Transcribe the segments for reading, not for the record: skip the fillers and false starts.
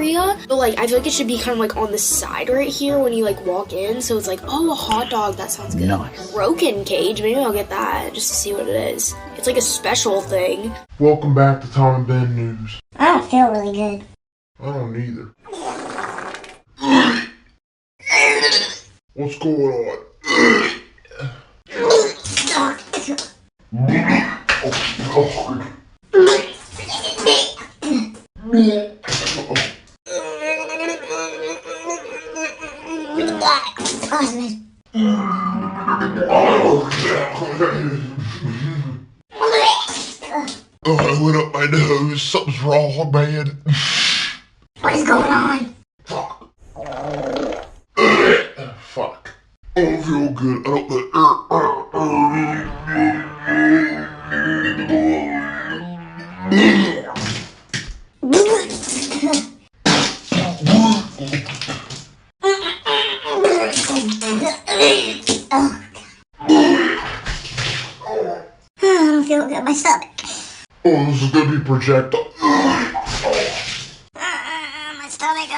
area, but like I feel like it should be kind of like on the side right here when you like walk in, so it's like, oh, a hot dog, that sounds good. Nice. Broken cage, maybe I'll get that just to see what it is. It's like a special thing. Welcome back to Tom and Ben News. I don't feel really good. I don't either. What's going on? Oh, I went up my nose. Something's wrong, man. What is going on? Fuck. Fuck. I don't feel good. I don't feel good. My stomach. Oh, this is gonna be projectile. My stomach.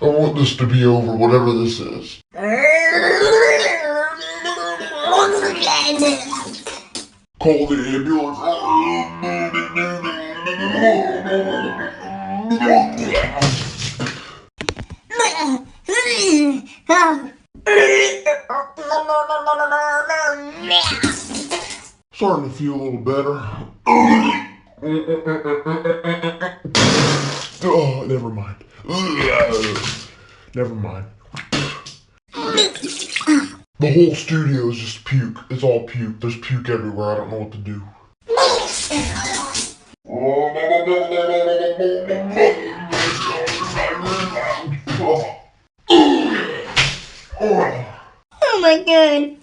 I want this to be over, whatever this is. Call the ambulance. Starting to feel a little better. Oh, never mind. Never mind. The whole studio is just puke. It's all puke. There's puke everywhere. I don't know what to do. Oh my god.